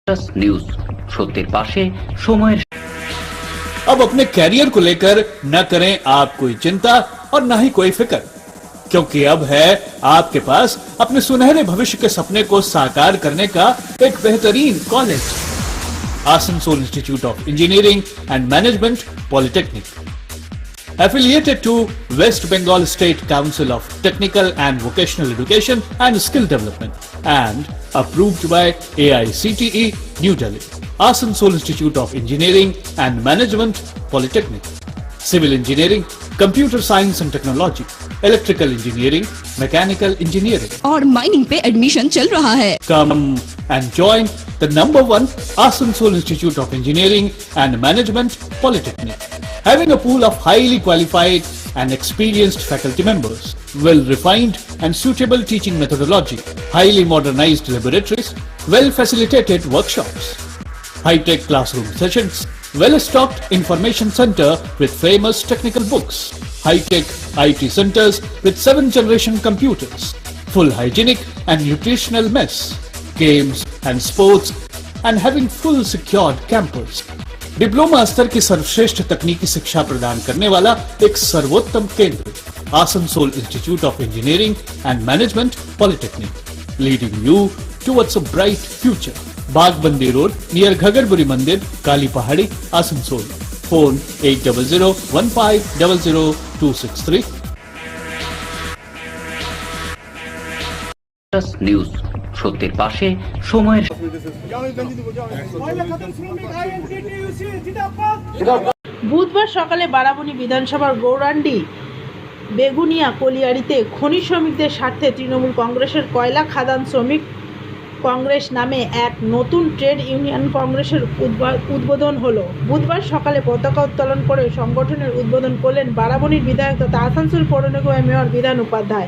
News সত্যের পাশে সময়ের। अब अपने कैरियर को लेकर न करें आप कोई चिंता और न ही कोई फिक्र, क्योंकि अब है आपके पास अपने सुनहरे भविष्य के सपने को साकार करने का एक बेहतरीन college, Asansol institute of engineering and management polytechnic, affiliated to West Bengal State Council of Technical and Vocational Education and Skill Development and approved by AICTE New Delhi. Asansol Institute of Engineering and Management Polytechnic, Civil Engineering, Computer Science and Technology, Electrical Engineering, Mechanical Engineering और mining पे admission चल रहा है। Come and join the #1 Asansol Institute of Engineering and Management Polytechnic, having a pool of highly qualified and experienced faculty members, well-refined and suitable teaching methodology, highly modernized laboratories, well-facilitated workshops, high-tech classroom sessions, well-stocked information center with famous technical books, high-tech IT centers with 7th-generation computers, full hygienic and nutritional mess, games and sports, and having full secured campus. Diploma स्तर की सर्वश्रेष्ठ तकनीकी शिक्षा प्रदान करने वाला एक सर्वोत्तम केंद्र, Asansol institute of engineering and management polytechnic, leading you towards a bright future. Bagbandi road near Ghagarburi Mandir, Kali पहाड़ी, आसनसोल। फोन 8001500263। নিউজ সত্যের পাশে সময়ের। বুধবার সকালে বারাবণী বিধানসভার গৌরাণ্ডি বেগুনিয়া কলিয়াড়িতে খনি শ্রমিকদের স্বার্থে তৃণমূল কংগ্রেসের কয়লা খাদান শ্রমিক কংগ্রেস নামে এক নতুন ট্রেড ইউনিয়ন কংগ্রেসের উদ্বোধন হলো। বুধবার সকালে পতাকা উত্তোলন করে সংগঠনের উদ্বোধন করলেন বারাবণীর বিধায়ক তথা আসানসোল পৌর নিগমের মেয়র বিধান উপাধ্যায়।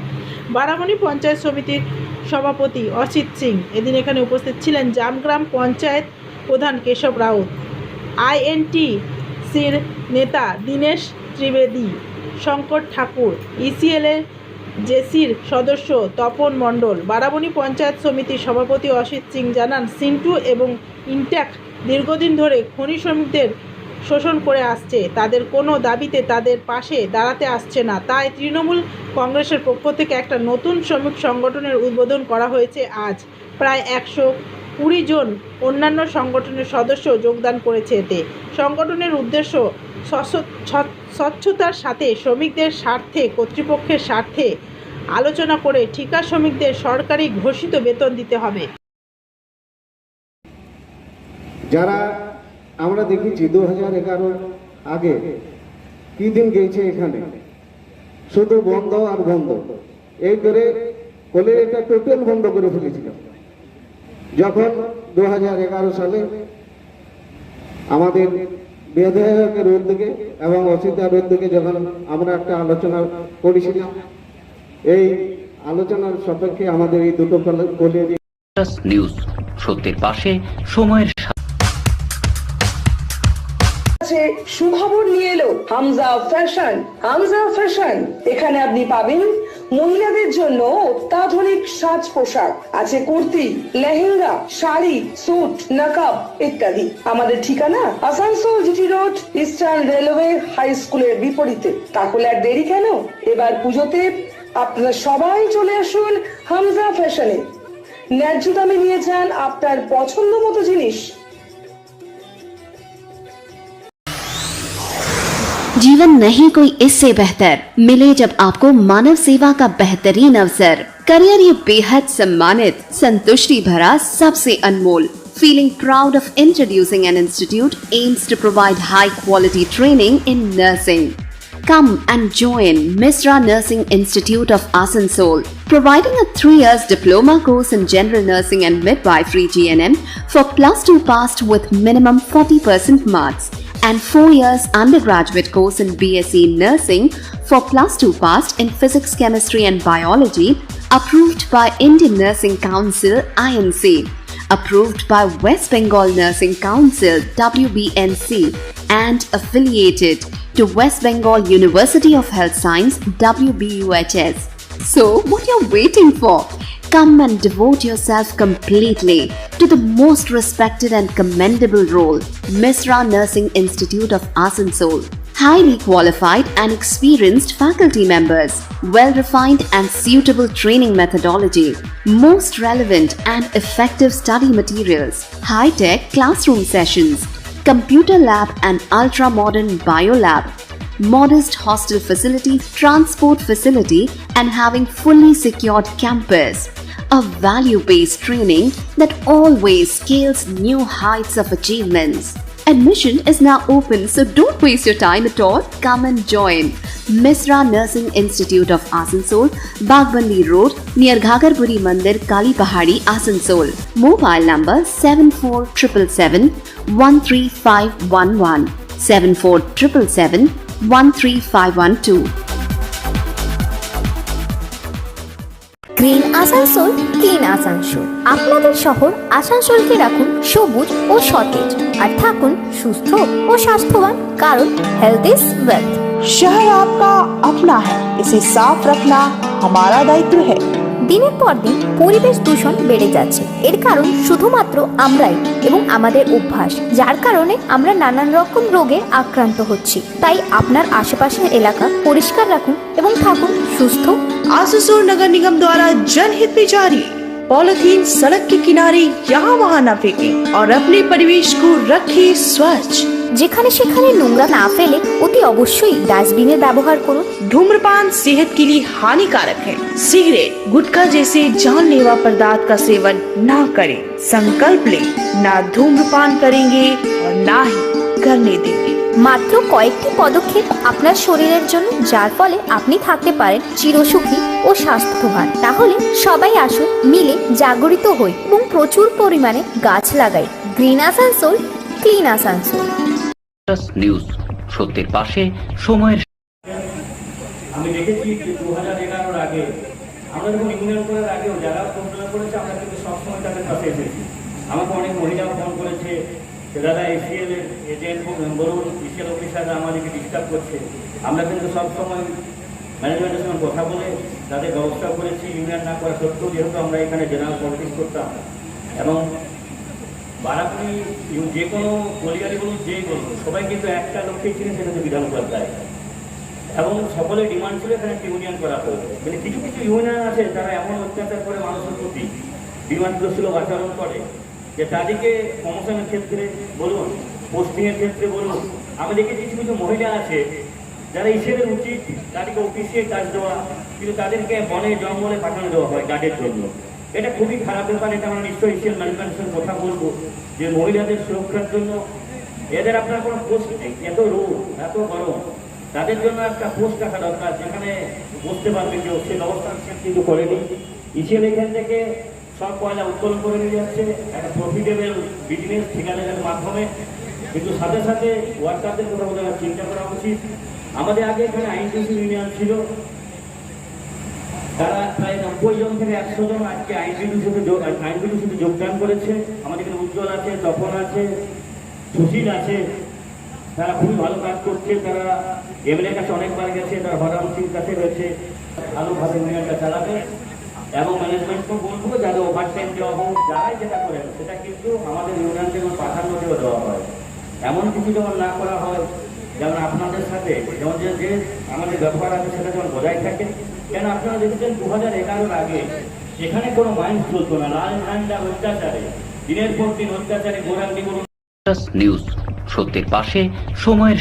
বারাবণী পঞ্চায়েত সমিতির সভাপতি অসিত সিং এদিন এখানে উপস্থিত ছিলেন। জামগ্রাম পঞ্চায়েত প্রধান কেশব রাউত, আইএনটিসির নেতা দীনেশ ত্রিবেদী, শঙ্কর ঠাকুর, ইসিএলের জেসির সদস্য তপন মণ্ডল। বারাবণী পঞ্চায়েত সমিতির সভাপতি অসিত সিং জানান, সিন্টু এবং ইনট্যাক দীর্ঘদিন ধরে খনি শ্রমিকদের শোষণ করে আসছে, তাদের কোনো দাবিতে তাদের পাশে দাঁড়াতে আসছে না। তাই তৃণমূল কংগ্রেসের পক্ষ থেকে একটা নতুন শ্রমিক সংগঠনের উদ্বোধন করা হয়েছে আজ। প্রায় 120 জন অন্যান্য সংগঠনের সদস্য যোগদান করেছে এতে। সংগঠনের উদ্দেশ্য স্বচ্ছতার সাথে শ্রমিকদের স্বার্থে কর্তৃপক্ষের স্বার্থে আলোচনা করে ঠিকা শ্রমিকদের সরকারি ঘোষিত বেতন দিতে হবে। যারা আমরা দেখেছি 2011 আগে কি দিন গেছে, এখানে শুধু বন্ধ আর বন্ধ, এই করে কলেজটা টোটাল বন্ধ করে ফেলেছিল। যখন 2011 সালে আমাদের বিধায়কের উদ্যোগে এবং অসিতার উদ্যোগে যখন আমরা একটা আলোচনা করেছিলাম, এই আলোচনার সাপেক্ষে আমাদের এই দুটো কলেজ নিউজ সত্যের পাশে সময়ের। সুখবর নিয়ে এলো হামজা ফ্যাশন। হামজা ফ্যাশন, এখানে আপনি পাবেন মহিলাদের জন্য অত্যাধুনিক সাজ পোশাক, আছে কুর্তি, লেহেঙ্গা, শাড়ি, স্যুট, নকাব ইত্যাদি। আমাদের ঠিকানা Asansol GT road, eastern railway high স্কুলের বিপরীতে। তাহলে আর দেরি কেন, এবার পুজোতে আপনারা সবাই চলে আসুন হামজা ফ্যাশনে। ন্যায্য দামে নিয়ে যান আপনার পছন্দ মতো জিনিস। जीवन नहीं कोई इससे बेहतर मिले जब आपको मानव सेवा का बेहतरीन अवसर। करियर ये बेहद सम्मानित, संतुष्टि भरा, सबसे अनमोल। Feeling proud of introducing an institute aims to provide high quality training in nursing. Come and join Misra Nursing Institute of Asansol, providing a 3 years diploma course in general nursing and midwifery GNM for +2 passed with minimum 40% marks, and 4 years undergraduate course in BSc Nursing for +2 passed in Physics, Chemistry and Biology, approved by Indian Nursing Council INC, approved by West Bengal Nursing Council WBNC, and affiliated to West Bengal University of Health Science WBUHS. So, what you're waiting for? Come and devote yourself completely to the most respected and commendable role, Misra Nursing Institute of Asansol. Highly qualified and experienced faculty members, well-refined and suitable training methodology, most relevant and effective study materials, high-tech classroom sessions, computer lab and ultra-modern biolab, modest hostel facility, transport facility, and having fully secured campus. A value-based training that always scales new heights of achievements. Admission is now open, so don't waste your time at all. Come and join Misra Nursing Institute of Asansol, Bagbandi Road, near Ghagarpuri Mandir, Kali Pahadi, Asansol. Mobile number 7477713511, 7477713512. Green Asansol clean Asansol আপনাদের শহর আসানসোলকে রাখুন সবুজ ও সতেজ আর থাকুন সুস্থ ও স্বাস্থ্যবান কারণ health is wealth शहर आपका अपना है, इसे साफ रखना हमारा दायित्व है। দিনের পর দিন পরিবেশ দূষণ বেড়ে যাচ্ছে। এর কারণ শুধুমাত্র আমরাই এবং আমাদের অভ্যাস, যার কারণে আমরা নানান রকম রোগে আক্রান্ত হচ্ছি। তাই আপনার আশেপাশের এলাকা পরিষ্কার রাখুন এবং থাকুন সুস্থ। आसनसोल नगर निगम द्वारा जनहित में जारी। पॉलिथीन सड़क के किनारे यहाँ वहाँ न फेंकें और अपने परिवेश को रखें स्वच्छ। যেখানে সেখানে নোংরা না ফেলে অতি অবশ্যই ডাস্টবিনের ব্যবহার করুন। धूम्रपान सेहत के लिए हानिकारक है। सिगरेट, गुटखा जैसे जानलेवा पदार्थ का सेवन ना करें। संकल्प लें, ना धूम्रपान करेंगे और ना ही करने देंगे। মাত্র কয়েকটি পদক্ষেপ আপনার শরীরের জন্য, যার ফলে আপনি থাকতে পারেন চিরসুখী ও স্বাস্থ্যবান। তাহলে সবাই আসুন, মিলে জাগরিত হই এবং প্রচুর পরিমাণে গাছ লাগাই। Green Asansol, clean Asansol. News, সত্যের পাশে সময়ের। আমি দেখেছি যে 2011-এর আগে আমরা যখন ইউনিয়ন করার আগেও যারা কমপ্লেন করেছে আমরা কিন্তু সবসময় তাদের কাছে এসেছি। আমাকে অনেক মহিলা ফোন করেছে যে দাদা এসিএল এর এজেন্ট বলুন, এসিএল অফিসাররা আমাদেরকে ডিস্টার্ব করছে। আমরা কিন্তু সবসময় ম্যানেজমেন্টের সঙ্গে কথা বলে তাদের ব্যবস্থা করেছি। ইউনিয়ন না করা সত্ত্বেও যেহেতু আমরা এখানে জেনারেল পলিটিক্স করতাম এবং বারাপুরি যে কোনো কলিয়ারি বলুন, যেই বলুন, সবাই কিন্তু একটা লক্ষ্যেই ছিলেন, সেটা হচ্ছে বিধান উপাধ্যায়। এবং সকলের ডিমান্ড ছিল এখানে একটা ইউনিয়ন করা হোক। মানে কিছু কিছু ইউনিয়ন আছে তারা এমন অত্যাচার করে মানুষের প্রতি, বিমানগ্রসুলভ আচরণ করে, যে তাদেরকে প্রমোশনের ক্ষেত্রে বলুন, পোস্টিংয়ের ক্ষেত্রে বলুন। আমি দেখেছি কিছু কিছু মহিলা আছে যারা ইসেদের উচিত তাদেরকে অফিসে কাজ দেওয়া, কিন্তু তাদেরকে বনে জঙ্গলে পাঠানো দেওয়া হয় গার্ডের জন্য। এটা খুবই খারাপ ব্যাপার। এটা আমরা নিশ্চয়ই ইসিএল ম্যানেজমেন্টের সঙ্গে কথা বলবো যে মহিলাদের সুরক্ষার জন্য এদের আপনার কোনো পোস্ট নেই। এত রোদ, এত গরম, তাদের জন্য একটা পোস্ট রাখা দরকার যেখানে বসতে পারবে কেউ। সেই ব্যবস্থা কিন্তু করেনি। ইসিএল এখান থেকে সব কয়লা উত্তোলন করে নিয়ে যাচ্ছে একটা প্রফিটেবল বিজনেস ঠিকাদারের মাধ্যমে, কিন্তু সাথে সাথে ওয়ার্কারদের কথা বলে চিন্তা করা উচিত। আমাদের আগে এখানে আইনজীবী ইউনিয়ন ছিল, তারা প্রায় 90 জন থেকে 100 জন আজকে আইনজীবীর সাথে যোগদান করেছে। আমাদের এখানে উজ্জ্বল আছে, তপন আছে, সুশীল আছে, তারা খুবই ভালো কাজ করছে। তারা এমএলএর কাছে অনেকবার গেছে, তারা হরাম সিংর কাছে রয়েছে, ভালোভাবে ইউনিয়নটা চালাবে। এবং ম্যানেজমেন্টকেও বলবো যাদের ওভার টাইম দেওয়া হোক, যারাই যেটা করেন সেটা কিন্তু আমাদের ইউনিয়নকে যেমন প্রাধান্য দেওয়া হয়, এমন কিছু যেমন না করা হয়, যেমন আপনাদের সাথে যেমন যে আমাদের ব্যবহার আছে সেটা যেমন বজায় থাকে। কেন আপনারা দেখেছেন 2011-এর আগে এখানে কোনো মাইন্ড চলতো না। লাল ঝান্ডা অত্যাচারে, দিনের পর দিন অত্যাচারে গোড়ান্ডি বলুন। নিউজ, সত্যের পাশে সময়ের।